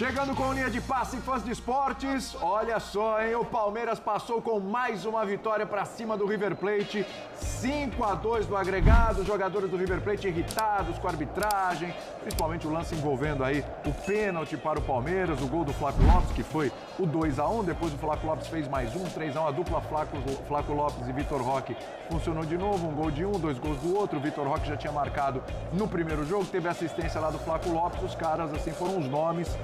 Chegando com linha de passe, fãs de esportes, olha só, hein? O Palmeiras passou com mais uma vitória para cima do River Plate, 5-2 no agregado, os jogadores do River Plate irritados com a arbitragem, principalmente o lance envolvendo aí o pênalti para o Palmeiras, o gol do Flaco Lopes, que foi o 2-1, depois o Flaco Lopes fez mais um, 3-1, a dupla Flaco Lopes e Vitor Roque funcionou de novo, um gol de um, 2 gols do outro, o Vitor Roque já tinha marcado no primeiro jogo, teve assistência lá do Flaco Lopes, os caras, assim, foram os nomes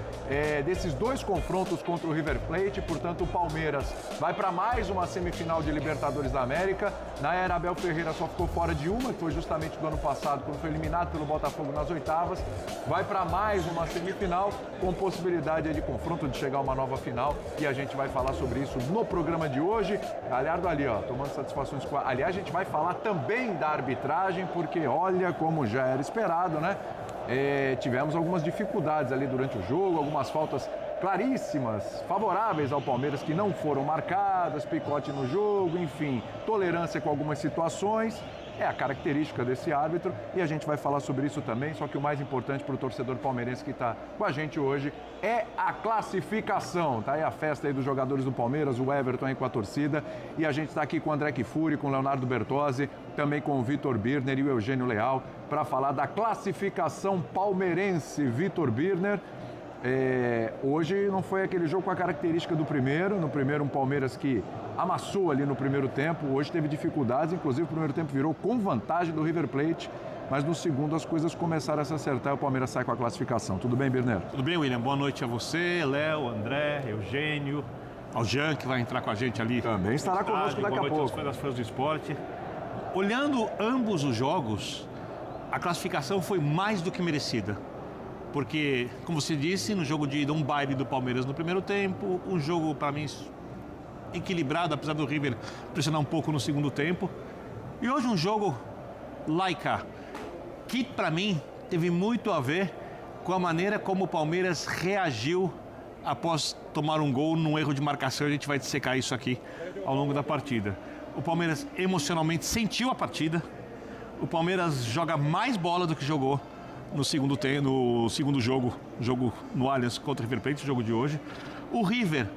desses dois confrontos contra o River Plate, portanto o Palmeiras vai para mais uma semifinal de Libertadores da América. Na era Abel Ferreira só ficou fora de uma, que foi justamente do ano passado, quando foi eliminado pelo Botafogo nas oitavas. Vai para mais uma semifinal, com possibilidade de confronto, de chegar a uma nova final, e a gente vai falar sobre isso no programa de hoje. Galhardo ali, ó, tomando satisfações com a... Aliás, a gente vai falar também da arbitragem, porque olha como já era esperado, né? Tivemos algumas dificuldades ali durante o jogo, algumas faltas claríssimas, favoráveis ao Palmeiras que não foram marcadas, picote no jogo, enfim, tolerância com algumas situações. É a característica desse árbitro e a gente vai falar sobre isso também, só que o mais importante para o torcedor palmeirense que está com a gente hoje é a classificação. Tá aí a festa aí dos jogadores do Palmeiras, o Everton aí com a torcida, e a gente está aqui com o André Kfouri, com o Leonardo Bertozzi, também com o Vitor Birner e o Eugênio Leal, para falar da classificação palmeirense. Vitor Birner, hoje não foi aquele jogo com a característica do primeiro. No primeiro, um Palmeiras que amassou ali no primeiro tempo. Hoje teve dificuldades, inclusive o primeiro tempo virou com vantagem do River Plate. Mas no segundo as coisas começaram a se acertar e o Palmeiras sai com a classificação. Tudo bem, Birner? Tudo bem, William. Boa noite a você, Léo, André, Eugênio, ao Jean, que vai entrar com a gente ali. Também estará conosco daqui a pouco. Boa noite aos fãs do esporte. Olhando ambos os jogos, a classificação foi mais do que merecida. Porque, como você disse, no jogo de ida, um baile do Palmeiras no primeiro tempo, um jogo, para mim, equilibrado, apesar do River pressionar um pouco no segundo tempo. E hoje um jogo laica, que, para mim, teve muito a ver com a maneira como o Palmeiras reagiu após tomar um gol num erro de marcação. A gente vai dissecar isso aqui ao longo da partida. O Palmeiras emocionalmente sentiu a partida. O Palmeiras joga mais bola do que jogou no segundo jogo no Allianz contra o River Plate, o jogo de hoje. O River,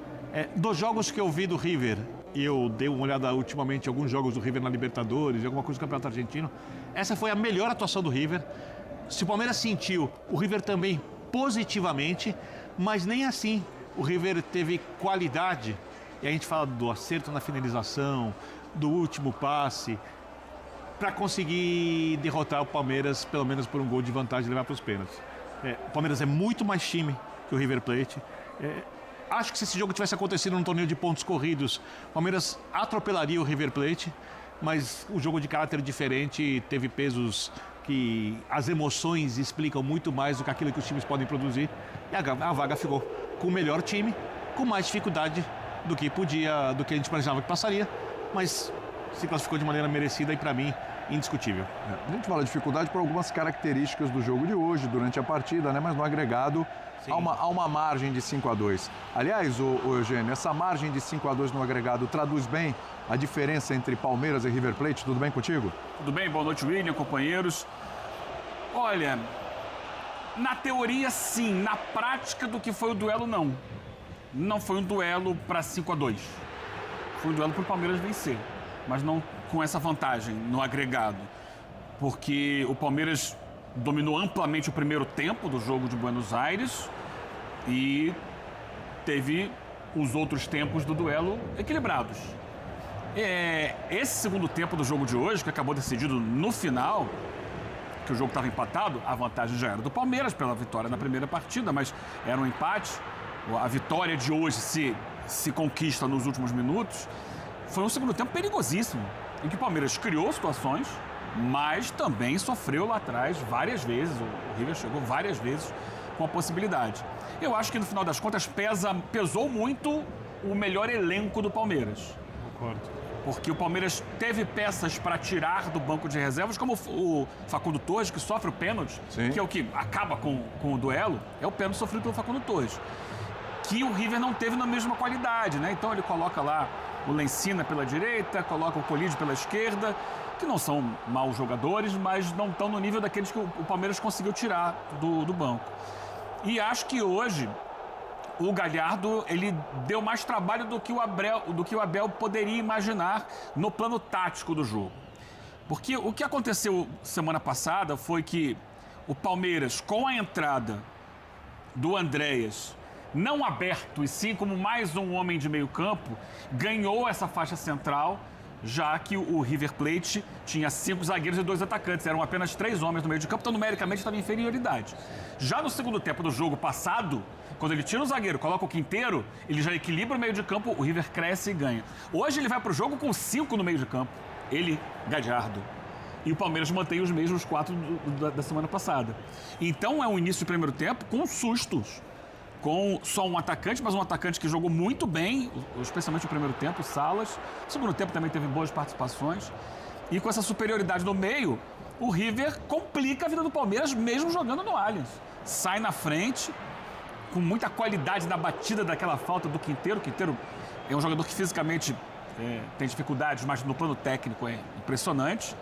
dos jogos que eu vi do River, e eu dei uma olhada ultimamente em alguns jogos do River na Libertadores, alguma coisa do Campeonato Argentino, essa foi a melhor atuação do River. Se o Palmeiras sentiu, o River também positivamente, mas nem assim o River teve qualidade. E a gente fala do acerto na finalização, do último passe, para conseguir derrotar o Palmeiras, pelo menos por um gol de vantagem e levar para os pênaltis. O Palmeiras é muito mais time que o River Plate. Acho que se esse jogo tivesse acontecido num torneio de pontos corridos, o Palmeiras atropelaria o River Plate, mas o jogo de caráter diferente teve pesos que as emoções explicam muito mais do que aquilo que os times podem produzir. E a vaga ficou com o melhor time, com mais dificuldade do que a gente imaginava que passaria, mas se classificou de maneira merecida e, para mim, indiscutível. A gente fala de dificuldade por algumas características do jogo de hoje, durante a partida, né? Mas no agregado há uma margem de 5-2. Aliás, o Eugênio, essa margem de 5-2 no agregado traduz bem a diferença entre Palmeiras e River Plate? Tudo bem contigo? Tudo bem, boa noite, William, companheiros. Olha, na teoria sim, na prática do que foi o duelo não. Não foi um duelo para 5-2. Foi um duelo para o Palmeiras vencer, mas não com essa vantagem no agregado. Porque o Palmeiras dominou amplamente o primeiro tempo do jogo de Buenos Aires e teve os outros tempos do duelo equilibrados. Esse segundo tempo do jogo de hoje, que acabou decidido no final, que o jogo estava empatado, a vantagem já era do Palmeiras pela vitória na primeira partida, mas era um empate. A vitória de hoje se conquista nos últimos minutos. Foi um segundo tempo perigosíssimo, em que o Palmeiras criou situações, mas também sofreu lá atrás várias vezes. O River chegou várias vezes com a possibilidade. Eu acho que no final das contas pesou muito o melhor elenco do Palmeiras. Concordo. Porque o Palmeiras teve peças para tirar do banco de reservas, como o Facundo Torres, que sofre o pênalti, que é o que acaba com o duelo, é o pênalti sofrido pelo Facundo Torres, que o River não teve na mesma qualidade, né? Então ele coloca lá o Lencina pela direita, coloca o Colídio pela esquerda, que não são maus jogadores, mas não estão no nível daqueles que o Palmeiras conseguiu tirar do banco. E acho que hoje o Galhardo, ele deu mais trabalho do que o Abel poderia imaginar no plano tático do jogo. Porque o que aconteceu semana passada foi que o Palmeiras, com a entrada do Andréas, não aberto e sim como mais um homem de meio campo, ganhou essa faixa central, já que o River Plate tinha 5 zagueiros e 2 atacantes. Eram apenas 3 homens no meio de campo, então numericamente estava em inferioridade. Já no segundo tempo do jogo passado, quando ele tira o zagueiro, coloca o Quinteiro, ele já equilibra o meio de campo, o River cresce e ganha. Hoje ele vai para o jogo com 5 no meio de campo. Ele, Galhardo. E o Palmeiras mantém os mesmos 4 da semana passada. Então é um início de primeiro tempo com sustos. Com só um atacante, mas um atacante que jogou muito bem, especialmente no primeiro tempo, Salas. No segundo tempo também teve boas participações. E com essa superioridade no meio, o River complica a vida do Palmeiras, mesmo jogando no Allianz. Sai na frente, com muita qualidade na batida daquela falta do Quinteiro. O Quinteiro é um jogador que fisicamente tem dificuldades, mas no plano técnico é impressionante.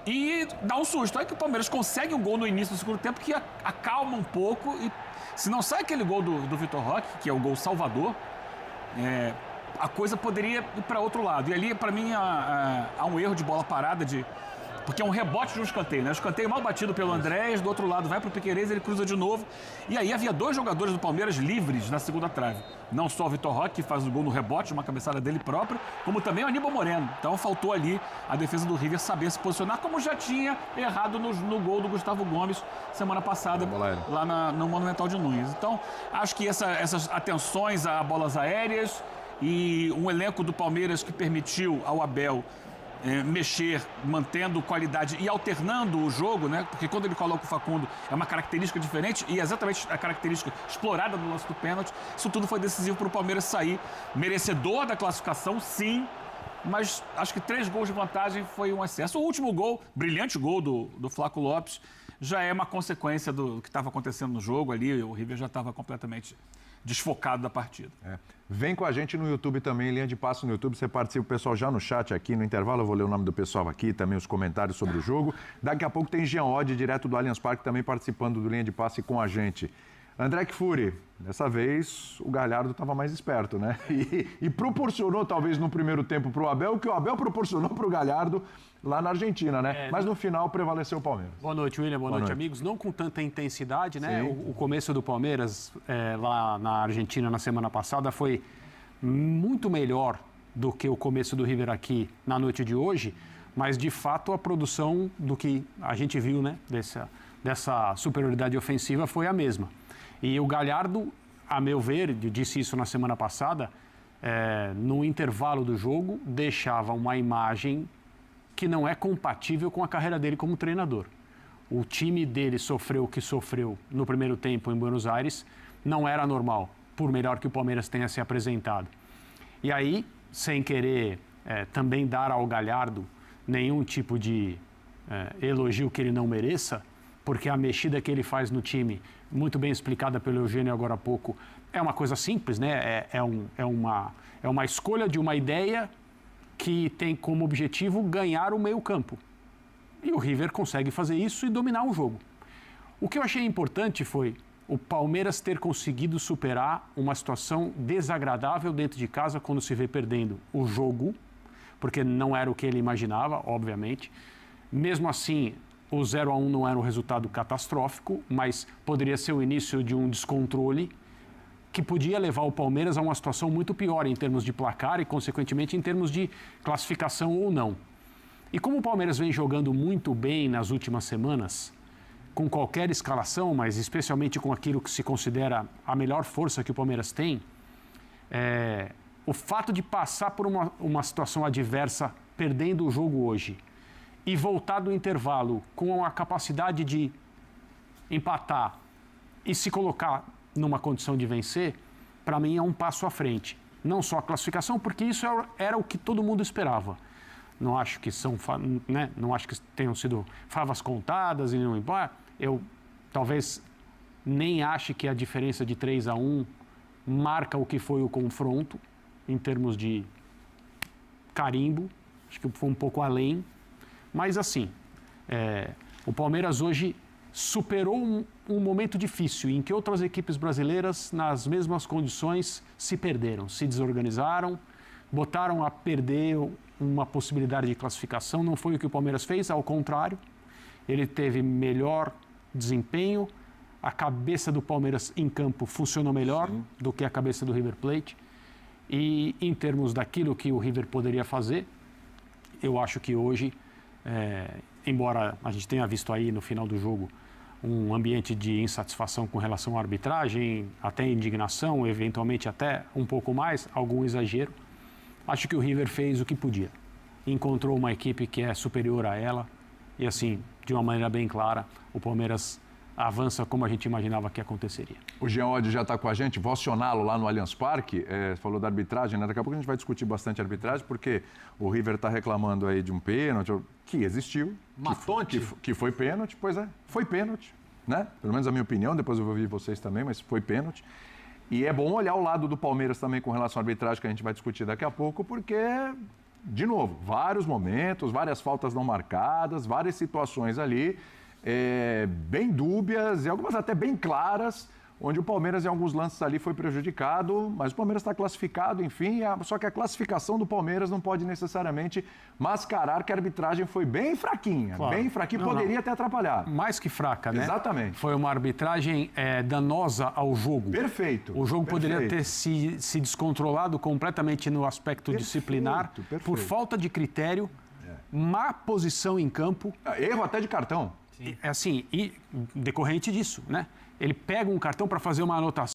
E dá um susto. Aí que o Palmeiras consegue um gol no início do segundo tempo que acalma um pouco. E se não sai aquele gol do Vitor Roque, que é o gol salvador, a coisa poderia ir para outro lado. E ali, para mim, há um erro de bola parada, porque é um rebote de um escanteio, né? O escanteio mal batido pelo Andréas, do outro lado vai para o Piquerez, ele cruza de novo. E aí havia 2 jogadores do Palmeiras livres na segunda trave. Não só o Vitor Roque, que faz o gol no rebote, uma cabeçada dele próprio, como também o Aníbal Moreno. Então faltou ali a defesa do River saber se posicionar, como já tinha errado no gol do Gustavo Gomes semana passada, lá no Monumental de Nunes. Então, acho que essas atenções a bolas aéreas e um elenco do Palmeiras que permitiu ao Abel mexer, mantendo qualidade e alternando o jogo, né? Porque quando ele coloca o Facundo é uma característica diferente e exatamente a característica explorada no lance do pênalti. Isso tudo foi decisivo para o Palmeiras sair merecedor da classificação, sim, mas acho que 3 gols de vantagem foi um excesso. O último gol, brilhante gol do Flaco Lopes, já é uma consequência do que estava acontecendo no jogo ali. O River já estava completamente desfocado da partida. Vem com a gente no YouTube também, Linha de Passe no YouTube. Você participa, o pessoal já no chat aqui, no intervalo eu vou ler o nome do pessoal aqui, também os comentários sobre o jogo. Daqui a pouco tem Jean Oddi, direto do Allianz Parque, também participando do Linha de Passe com a gente. André Kfouri, dessa vez o Galhardo estava mais esperto, né? E proporcionou, talvez, no primeiro tempo para o Abel, o que o Abel proporcionou para o Galhardo lá na Argentina, né? Mas no final prevaleceu o Palmeiras. Boa noite, William. Boa noite, amigos. Não com tanta intensidade, né? O começo do Palmeiras lá na Argentina na semana passada foi muito melhor do que o começo do River aqui na noite de hoje, mas de fato a produção do que a gente viu, né? Dessa superioridade ofensiva foi a mesma. E o Galhardo, a meu ver, disse isso na semana passada, no intervalo do jogo, deixava uma imagem que não é compatível com a carreira dele como treinador. O time dele sofreu o que sofreu no primeiro tempo em Buenos Aires, não era normal, por melhor que o Palmeiras tenha se apresentado. E aí, sem querer também dar ao Galhardo nenhum tipo de elogio que ele não mereça, porque a mexida que ele faz no time, muito bem explicada pelo Eugênio agora há pouco, é uma coisa simples, né? É uma escolha de uma ideia que tem como objetivo ganhar o meio-campo. E o River consegue fazer isso e dominar o jogo. O que eu achei importante foi o Palmeiras ter conseguido superar uma situação desagradável dentro de casa quando se vê perdendo o jogo, porque não era o que ele imaginava, obviamente. Mesmo assim, o 0-1 não era um resultado catastrófico, mas poderia ser o início de um descontrole que podia levar o Palmeiras a uma situação muito pior em termos de placar e, consequentemente, em termos de classificação ou não. E como o Palmeiras vem jogando muito bem nas últimas semanas, com qualquer escalação, mas especialmente com aquilo que se considera a melhor força que o Palmeiras tem, o fato de passar por uma situação adversa, perdendo o jogo hoje, e voltar do intervalo com a capacidade de empatar e se colocar numa condição de vencer, para mim é um passo à frente. Não só a classificação, porque isso era o que todo mundo esperava. Não acho que não acho que tenham sido favas contadas e não embora. Eu talvez nem ache que a diferença de 3-1 marca o que foi o confronto em termos de carimbo. Acho que foi um pouco além. Mas assim, o Palmeiras hoje superou um momento difícil em que outras equipes brasileiras, nas mesmas condições, se perderam, se desorganizaram, botaram a perder uma possibilidade de classificação. Não foi o que o Palmeiras fez, ao contrário. Ele teve melhor desempenho, a cabeça do Palmeiras em campo funcionou melhor do que a cabeça do River Plate. E em termos daquilo que o River poderia fazer, eu acho que hoje, embora a gente tenha visto aí no final do jogo um ambiente de insatisfação com relação à arbitragem, até indignação, eventualmente até um pouco mais, algum exagero, acho que o River fez o que podia. Encontrou uma equipe que é superior a ela e, assim, de uma maneira bem clara, o Palmeiras avança como a gente imaginava que aconteceria. O Jean Oddi já está com a gente, vou acioná-lo lá no Allianz Parque, falou da arbitragem, né? Daqui a pouco a gente vai discutir bastante arbitragem, porque o River está reclamando aí de um pênalti que existiu, que foi pênalti, pois é, foi pênalti, né? Pelo menos a minha opinião, depois eu vou ouvir vocês também, mas foi pênalti. E é bom olhar o lado do Palmeiras também com relação à arbitragem, que a gente vai discutir daqui a pouco, porque, de novo, vários momentos, várias faltas não marcadas, várias situações ali, bem dúbias e algumas até bem claras, onde o Palmeiras em alguns lances ali foi prejudicado, mas o Palmeiras está classificado, enfim, só que a classificação do Palmeiras não pode necessariamente mascarar que a arbitragem foi bem fraquinha, claro. Bem fraquinha, poderia ter atrapalhado. Mais que fraca, né? Exatamente. Foi uma arbitragem danosa ao jogo. Perfeito. O jogo poderia ter se descontrolado completamente no aspecto disciplinar, por falta de critério, má posição em campo. Erro até de cartão. Assim, e decorrente disso, né? Ele pega um cartão para fazer uma anotação.